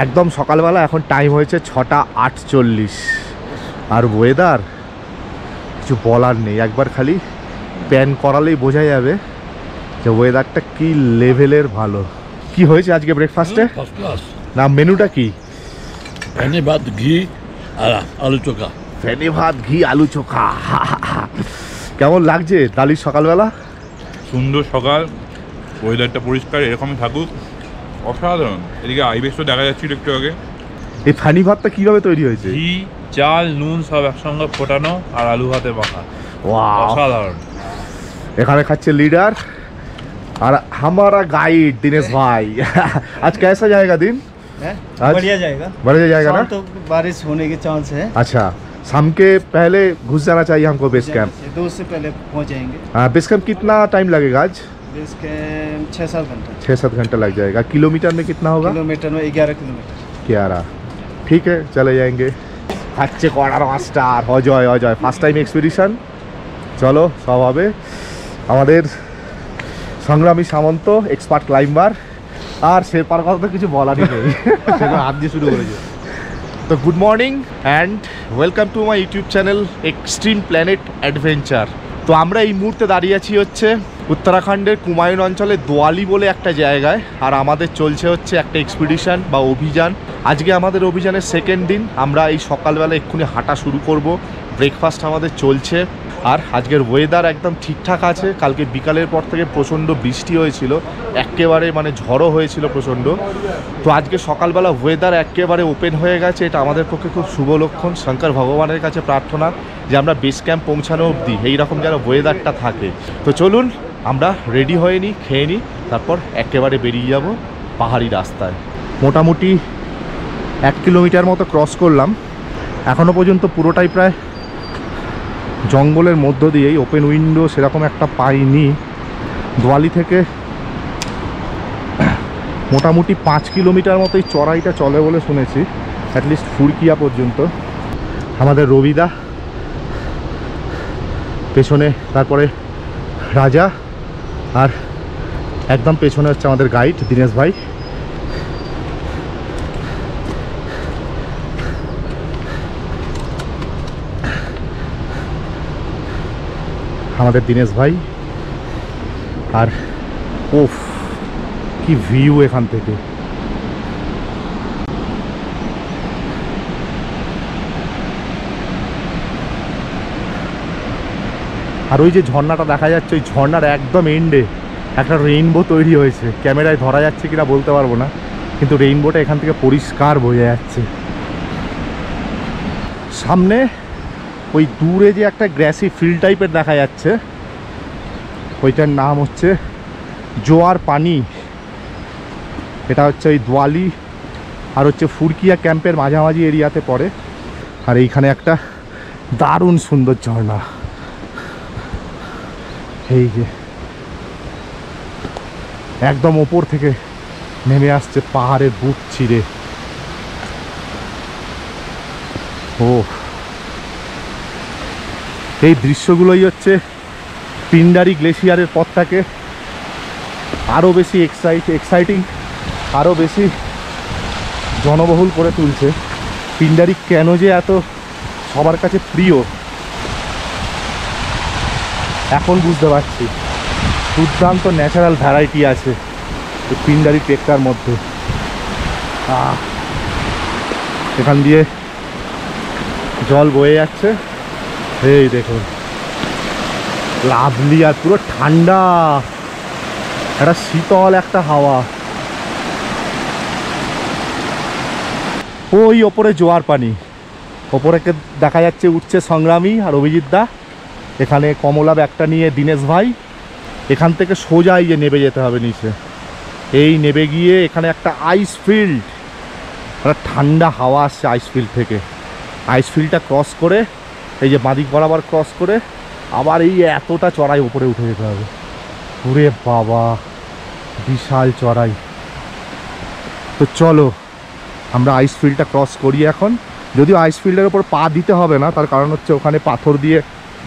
একদম সকালবেলা, এখন টাইম হয়েছে 6:48 আর ওয়েদার কিছু বলার নেই। একবার খালি প্যান করালেই বোঝা যাবে যে ওয়েদারটা কি লেভেলের ভালো। কি হয়েছে আজকে ব্রেকফাস্টে? না, মেনুটা কি? ফেনে ভাত, ঘি আর আলু চোখা। ফেনে ভাত, ঘি, আলু চোখা। কেমন লাগছে ডালির সকালবেলা? সুন্দর সকাল, ওয়েদারটা পরিষ্কার, এরকমই থাকুক, অসাধারণ। এদিকে আইবেশও দেখা যাচ্ছিল একটু আগে। এই ফেনি ভাতটা কিভাবে তৈরি হয়েছে? ঘি, চাল, নুন সব একসঙ্গে ফোটানো আর আলু ভাতে মাখা, ওয়াও, অসাধারণ। এখানে খাচ্ছে লিডার और हमारा गाइड दिनेश भाई। आज कैसा जाएगा दिन? आज बढ़िया जाएगा। बढ़िया जाएगा ना? शाम तो बारिश होने के चांस है। अच्छा, शाम के पहले घुस जाना चाहिए हमको बेस कैंप। 2 से पहले पहुंच जाएंगे। बेस कैंप कितना टाइम लगेगा आज? बेस कैंप 6-7 घंटा। 6-7 घंटा लग जाएगा। किलोमीटर में कितना होगा? किलोमीटर में 11 किलोमीटर। 11। ठीक है, चले जाएंगे। अच्छे Kodar master Ajay Ajay first time expedition. चलो सब হবে। আমাদের সংগ্রামী সামন্ত এক্সপার্ট ক্লাইম্বার, আর শেরপার কথা তো কিছু বলারই নেই, সেটা হাত দিয়ে শুরু করেছে। তো good morning and welcome to my YouTube channel extreme planet adventure. তো আমরা এই মুহূর্তে দাঁড়িয়ে আছি হচ্ছে উত্তরাখণ্ডের কুমায়ুন অঞ্চলে দোয়ালি বলে একটা জায়গায়, আর আমাদের চলছে হচ্ছে একটা এক্সপিডিশন বা অভিযান। আজকে আমাদের অভিযানের সেকেন্ড দিন। আমরা এই সকালবেলা এক্ষুনি হাঁটা শুরু করব। ব্রেকফাস্ট আমাদের চলছে, আর আজকের ওয়েদার একদম ঠিকঠাক আছে। কালকে বিকালের পর থেকে প্রচণ্ড বৃষ্টি হয়েছিল, একেবারে মানে ঝড়ও হয়েছিল প্রচণ্ড। তো আজকে সকালবেলা ওয়েদার একেবারে ওপেন হয়ে গেছে, এটা আমাদের পক্ষে খুব শুভ লক্ষণ। শঙ্কর ভগবানের কাছে প্রার্থনা যে আমরা বেস ক্যাম্প পৌঁছানো অবধি এইরকম যেন ওয়েদারটা থাকে। তো চলুন আমরা রেডি হয়ে নিই, খেয়ে নিই, তারপর একেবারে বেরিয়ে যাব পাহাড়ি রাস্তায়। মোটামুটি 1 কিলোমিটার মতো ক্রস করলাম। এখনও পর্যন্ত পুরোটাই প্রায় জঙ্গলের মধ্য দিয়েই, ওপেন উইন্ডো সেরকম একটা পাইনি। দোয়ালি থেকে মোটামুটি 5 কিলোমিটার মতো এই চড়াইটা চলে বলে শুনেছি, অ্যাটলিস্ট ফুরকিয়া পর্যন্ত। আমাদের রবিদা পেছনে, তারপরে রাজা, আর একদম পেছনে হচ্ছে আমাদের গাইড দিনেশ ভাই। আমাদের দিনেশ ভাই, আর ওফ কি ভিউ এখান থেকে। আর ওই যে ঝর্ণাটা দেখা যাচ্ছে, ওই ঝর্ণার একদম এন্ডে একটা রেইনবো তৈরি হয়েছে। ক্যামেরায় ধরা যাচ্ছে কিনা বলতে পারবো না, কিন্তু রেইনবোটা এখান থেকে পরিষ্কার বোঝা যাচ্ছে। সামনে ওই দূরে যে একটা গ্রাসি ফিল্ড টাইপের দেখা যাচ্ছে, ওইটার নাম হচ্ছে জোয়ার পানি। এটা হচ্ছে ওই দোয়ালি আর হচ্ছে ফুরকিয়া ক্যাম্পের মাঝামাঝি এরিয়াতে পড়ে। আর এইখানে একটা দারুণ সুন্দর ঝর্ণা, এই যে একদম ওপর থেকে নেমে আসছে পাহাড়ের বুক ছিঁড়ে। ও, এই দৃশ্যগুলোই হচ্ছে পিন্ডারি গ্লেশিয়ারের পথটাকে আরও বেশি এক্সাইটিং, আরও বেশি জনবহুল করে তুলছে। পিন্ডারি কেন যে এত সবার কাছে প্রিয় এখন বুঝতে পারছি। দুর্দান্ত ন্যাচারাল ভ্যারাইটি আছে এই পিন্ডারি ট্রেকটার মধ্যে। এখান দিয়ে জল বয়ে যাচ্ছে, এই দেখুন, লাভলি, আর পুরো ঠান্ডা, একটা শীতল একটা হাওয়া। ওই ওপরে জোয়ার পানি, ওপরে দেখা যাচ্ছে উঠছে সংগ্রামী আর অভিজিৎ দা। এখানে কমলা ব্যাগটা নিয়ে দিনেশ ভাই। এখান থেকে সোজা এই যে নেমে যেতে হবে নিচে, এই নেমে গিয়ে এখানে একটা আইস ফিল্ড, একটা ঠান্ডা হাওয়া আসছে আইস ফিল্ড থেকে। আইস ফিল্ডটা ক্রস করে এই যে বাঁদিক বরাবর ক্রস করে আবার এই এতটা চড়াই উপরে উঠে যেতে হবে। ওরে বাবা, বিশাল চড়াই। তো চলো আমরা আইস ফিল্ডটা ক্রস করি এখন। যদিও আইস ফিল্ডের ওপর পা দিতে হবে না, তার কারণ হচ্ছে ওখানে পাথর দিয়ে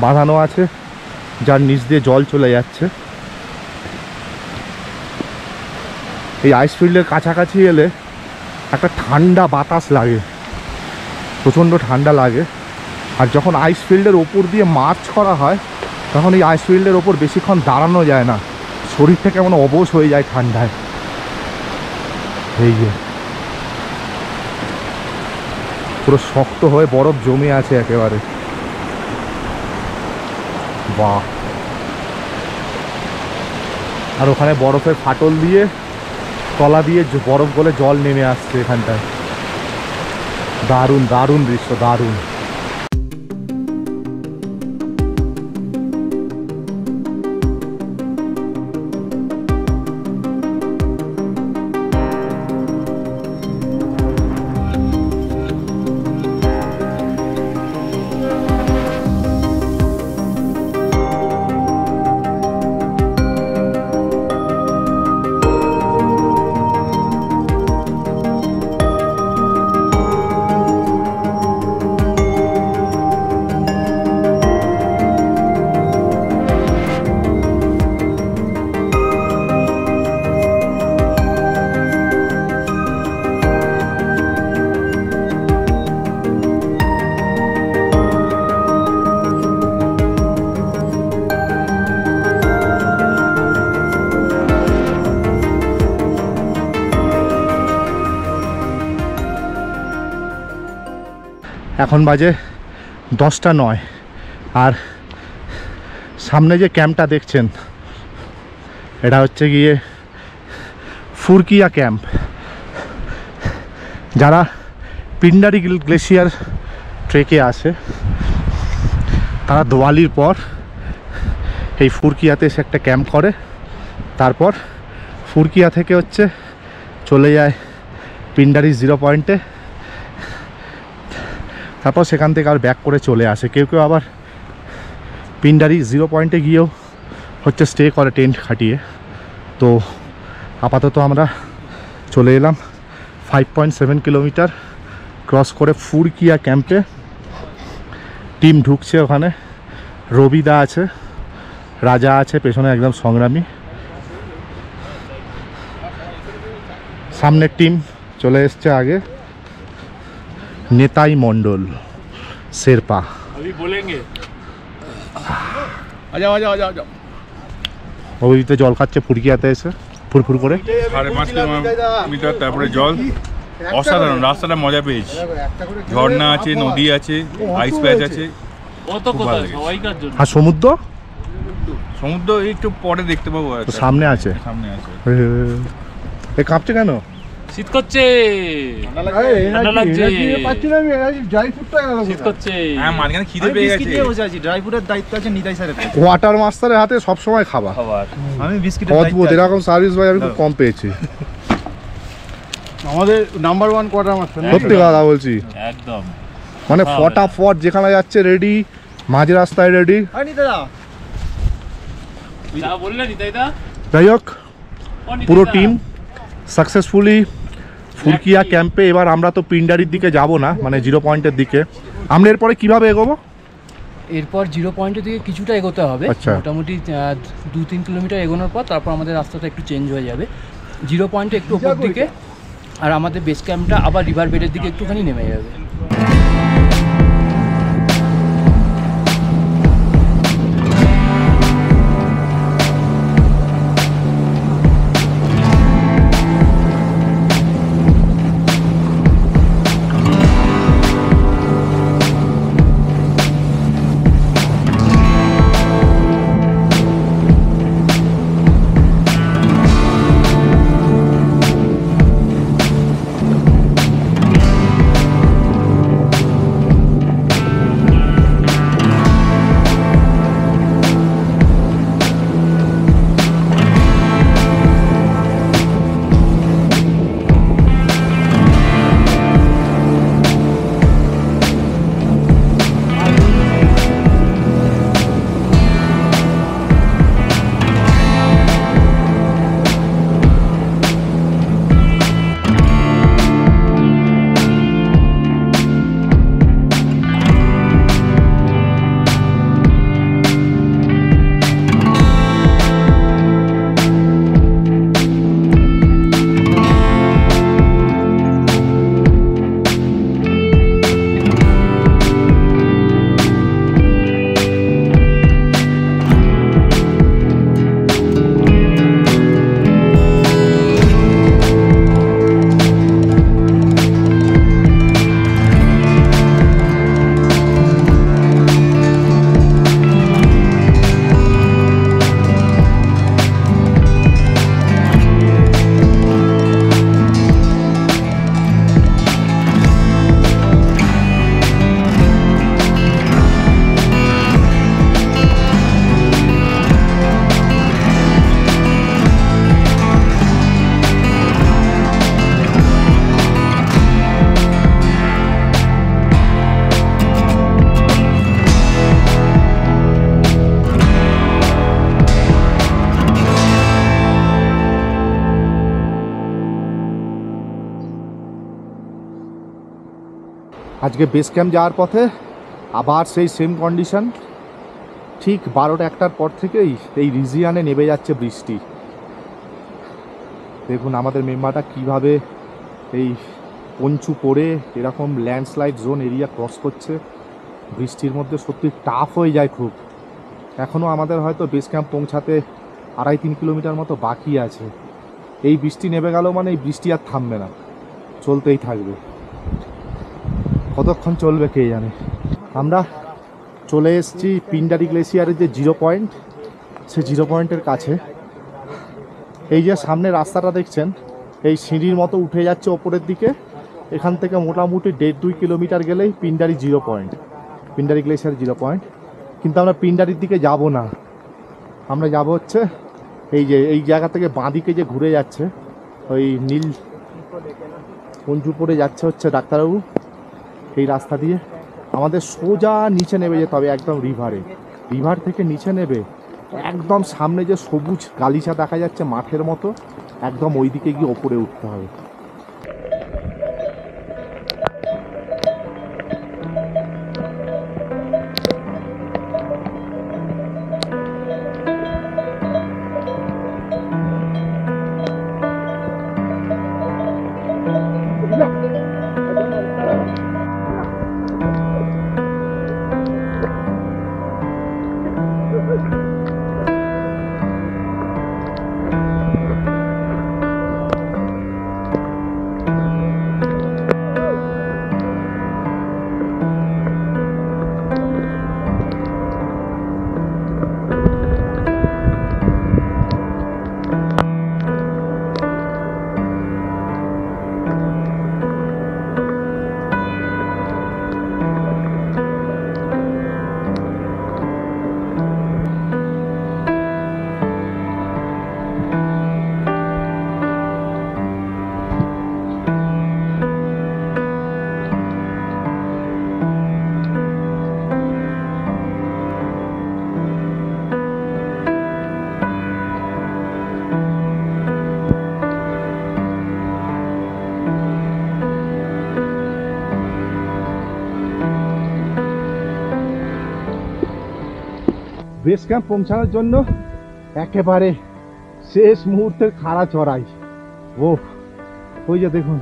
বাঁধানো আছে, যার নিচ দিয়ে জল চলে যাচ্ছে। এই আইস ফিল্ডের কাছাকাছি এলে একটা ঠান্ডা বাতাস লাগে, প্রচণ্ড ঠান্ডা লাগে। আর যখন আইস ফিল্ডের ওপর দিয়ে মার্চ করা হয় তখন এই আইস ফিল্ডের ওপর বেশিক্ষণ দাঁড়ানো যায় না, শরীরটা কেমন অবশ হয়ে যায় ঠান্ডায়। এই যে পুরো শক্ত হয়ে বরফ জমে আছে একেবারে, বাহ। আর ওখানে বরফের ফাটল দিয়ে তলা দিয়ে বরফ গলে জল নেমে আসছে এখানটায়। দারুণ দারুণ দৃশ্য, দারুণ। এখন বাজে 10:09 আর সামনে যে ক্যাম্পটা দেখছেন এটা হচ্ছে গিয়ে ফুরকিয়া ক্যাম্প। যারা পিন্ডারি গ্লেশিয়ার ট্রেকে আসে তারা দিওয়ালির পর এই ফুরকিয়াতে এসে একটা ক্যাম্প করে, তারপর ফুরকিয়া থেকে হচ্ছে চলে যায় পিন্ডারি 0 পয়েন্টে, তারপর সেখান থেকে আর ব্যাক করে চলে আসে। কেউ কেউ আবার পিন্ডারি 0 পয়েন্টে গিয়েও হচ্ছে স্টে করে টেন্ট খাটিয়ে। তো আপাতত আমরা চলে এলাম 5.7 কিলোমিটার ক্রস করে ফুরকিয়া ক্যাম্পে। টিম ঢুকছে, ওখানে রবিদা আছে, রাজা আছে পেছনে একদম সংগ্রামী, সামনের টিম চলে এসছে আগে, নেতাই মণ্ডল শেরপা। ওইতে জল খাচ্ছে ফুরকিয়াতে এসে ফুরফুর করে। 5.5 কিলোমিটার তারপরে জল, অসাধারণ। রাস্তাটা মজা পেয়েছি, ঝর্ণা আছে, নদী আছে, আইস প্যাচ আছে। আর সমুদ্র সমুদ্র একটু পরে দেখতে পাবো, সামনে আছে, সামনে আছে। এ কাঁপছে কেন? শীত করছে, হ্যাঁ, মাঝখানে খিদে পেয়ে গেছে। ড্রাই ফ্রুটের দায়িত্ব আছে নিতাই স্যারের। ওয়াটার মাস্টারের হাতে সবসময় খাবার। আমি বিস্কিটের অদ্ভুত, এরকম সার্ভিস ভাই আমি খুব কম পেয়েছি। আমাদের নাম্বার 1 কোয়ার্টার মাস্টার। সত্যি কথা বলছি, একদম মানে ফটাফট যেখানে যাচ্ছে রেডি, মাঝ রাস্তায় রেডি। যা বললেন নিতাইদা। যাই হোক, পুরো টিম সাকসেসফুলি ফুরকিয়া ক্যাম্পে। এবার আমরা তো পিন্ডারির দিকে যাব না, মানে 0 পয়েন্টের দিকে। আমরা এরপরে কিভাবে এগোবো? এরপর 0 পয়েন্টের দিকে কিছুটা এগোতে হবে, আচ্ছা। মোটামুটি 2-3 কিলোমিটার এগোনোর পর তারপর আমাদের রাস্তাটা একটু চেঞ্জ হয়ে যাবে 0 পয়েন্টে একটু উপর দিকে, আর আমাদের বেস ক্যাম্পটা আবার রিভার বেডের দিকে একটুখানি নেমে যাবে। আজকে বেস ক্যাম্প যাওয়ার পথে আবার সেই সেম কন্ডিশন, ঠিক 12টা-1টার পর থেকেই এই রিজিয়ানে নেমে যাচ্ছে বৃষ্টি। দেখুন আমাদের মেম্বারটা কিভাবে এই পঞ্চু পড়ে এরকম ল্যান্ডস্লাইড জোন এরিয়া ক্রস করছে বৃষ্টির মধ্যে। সত্যি টাফ হয়ে যায় খুব। এখনও আমাদের হয়তো বেস ক্যাম্প পৌঁছাতে 2.5-3 কিলোমিটার মতো বাকি আছে। এই বৃষ্টি নেমে গেল মানে এই বৃষ্টি আর থামবে না, চলতেই থাকবে। কতক্ষণ চলবে কে জানে। আমরা চলে এসেছি পিন্ডারি গ্লেসিয়ারের যে 0 পয়েন্ট, সে 0 পয়েন্টের কাছে। এই যে সামনে রাস্তাটা দেখছেন, এই সিঁড়ির মতো উঠে যাচ্ছে ওপরের দিকে। এখান থেকে মোটামুটি 1.5-2 কিলোমিটার গেলেই Pindari 0 point, Pindari glacier 0 point. কিন্তু আমরা পিন্ডারির দিকে যাব না, আমরা যাব হচ্ছে এই যে এই জায়গা থেকে বাঁদিকে যে ঘুরে যাচ্ছে ওই নীল পঞ্চু পড়ে যাচ্ছে হচ্ছে ডাক্তারবাবু, এই রাস্তা দিয়ে আমাদের সোজা নিচে নেমে যেতে হবে একদম রিভারে। রিভার থেকে নিচে নেবে একদম সামনে যে সবুজ গালিচা দেখা যাচ্ছে মাঠের মতো, একদম ওই দিকে গিয়ে ওপরে উঠতে হবে। বেস ক্যাম্প পৌঁছানোর জন্য একেবারে শেষ মুহূর্তের খাড়া চড়াই। ও ওই যে দেখুন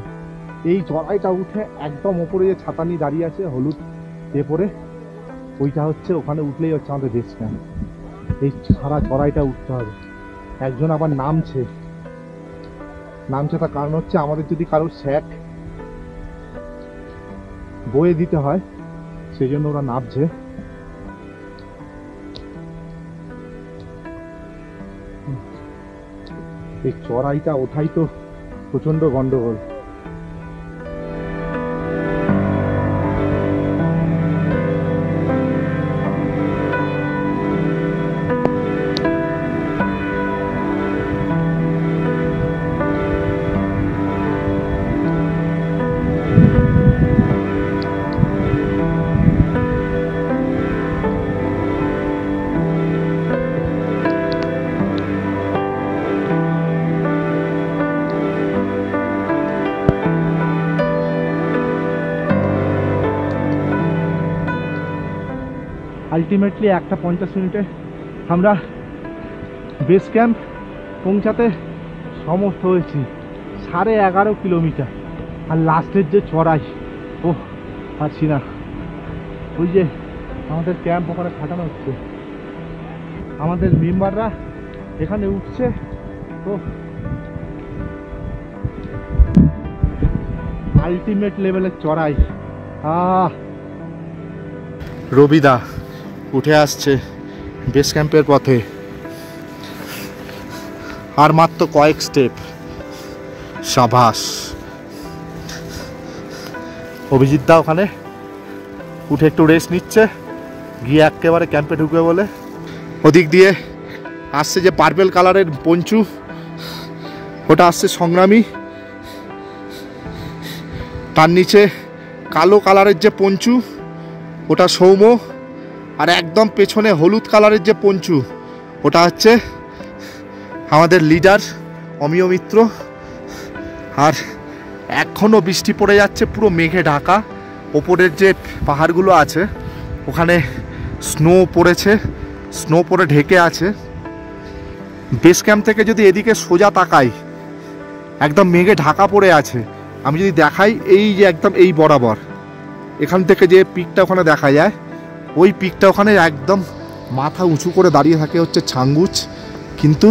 এই চড়াইটা উঠে একদম ওপরে যে ছাতা নিয়ে দাঁড়িয়ে আছে হলুদ পরে, ওইটা হচ্ছে ওখানে উঠলেই হচ্ছে আমাদের বেস ক্যাম্প। এই খাড়া চড়াইটা উঠতে হবে। একজন আবার নামছে তার কারণ হচ্ছে আমাদের যদি কারোর স্যাক বয়ে দিতে হয় সেই জন্য ওরা নামছে। এই চড়াইটা ওঠাই তো প্রচন্ড গন্ডগোল। আলটিমেটলি 1:50 মিনিটে আমরা বেস ক্যাম্প পৌঁছাতে সমর্থ হয়েছি। 11.5 কিলোমিটার। আর লাস্টের যে চড়াই, ও পারছি না। ওই যে আমাদের ক্যাম্প ওখানে খাটানো হচ্ছে, আমাদের মেম্বাররা এখানে উঠছে। তো আলটিমেট লেভেলের চড়াই। রবিদা উঠে আসছে বেস ক্যাম্পের পথে, আর মাত্র কয়েক স্টেপ। সাবাস। অভিজিৎ দা ওখানে উঠে একটু রেস্ট নিচ্ছে, গিয়ে একেবারে ক্যাম্পে ঢুকবে বলে। ওদিক দিয়ে আসছে যে পার্পেল কালারের পঞ্চু, ওটা আসছে সংগ্রামী। তার নিচে কালো কালারের যে পঞ্চু ওটা সৌম্য। আর একদম পেছনে হলুদ কালারের যে পঞ্চু ওটা হচ্ছে আমাদের লিডার অমিয় মিত্র। আর এখনও বৃষ্টি পড়ে যাচ্ছে, পুরো মেঘে ঢাকা। ওপরের যে পাহাড়গুলো আছে ওখানে স্নো পড়েছে, স্নো পড়ে ঢেকে আছে। বেস ক্যাম্প থেকে যদি এদিকে সোজা তাকাই একদম মেঘে ঢাকা পড়ে আছে। আমি যদি দেখাই এই যে একদম এই বরাবর এখান থেকে যে পিকটা ওখানে দেখা যায়, ওই পিকটা ওখানে একদম মাথা উঁচু করে দাঁড়িয়ে থাকে হচ্ছে ছাঙ্গুচ, কিন্তু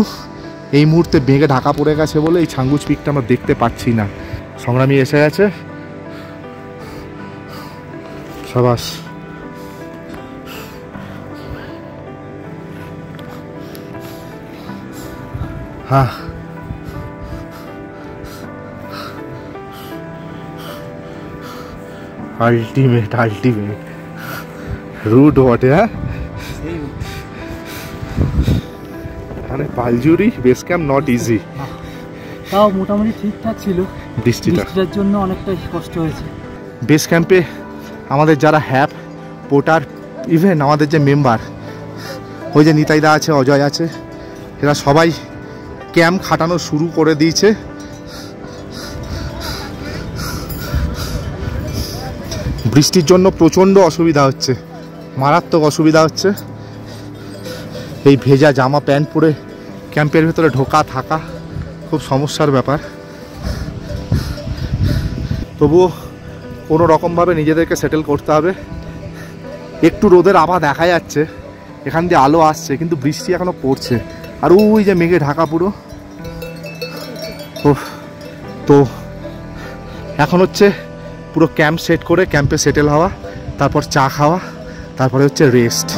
এই মুহূর্তে মেঘে ঢাকা পড়ে গেছে বলে এই ছাঙ্গুচ পিকটা আমরা দেখতে পাচ্ছি না। সংগ্রামী এসে গেছে, সাবাস। হ্যাঁ, আল্টিমেট আল্টিমেট রুট বটে। হ্যাঁ, এখানে পালজুরি বেস ক্যাম্প নট ইজি। তাও মোটামুটি ঠিকঠাক ছিল, বৃষ্টিটার জন্য অনেকটাই কষ্ট হয়েছে। বেস ক্যাম্পে আমাদের যারা হ্যাপ পোটার, ইভেন আমাদের যে মেম্বার, ওই যে নিতাইদা আছে, অজয় আছে, এরা সবাই ক্যাম্প খাটানো শুরু করে দিয়েছে। বৃষ্টির জন্য প্রচণ্ড অসুবিধা হচ্ছে, মারাত্মক অসুবিধা হচ্ছে। এই ভেজা জামা প্যান্ট পরে ক্যাম্পের ভেতরে ঢোকা থাকা খুব সমস্যার ব্যাপার। তবুও কোনো রকমভাবে নিজেদেরকে সেটেল করতে হবে। একটু রোদের আভা দেখা যাচ্ছে, এখান দিয়ে আলো আসছে, কিন্তু বৃষ্টি এখনো পড়ছে। আর ওই যে মেঘে ঢাকা পুরো। তো এখন হচ্ছে পুরো ক্যাম্প সেট করে ক্যাম্পে সেটেল হওয়া, তারপর চা খাওয়া, তারপরে হচ্ছে রেস্ট।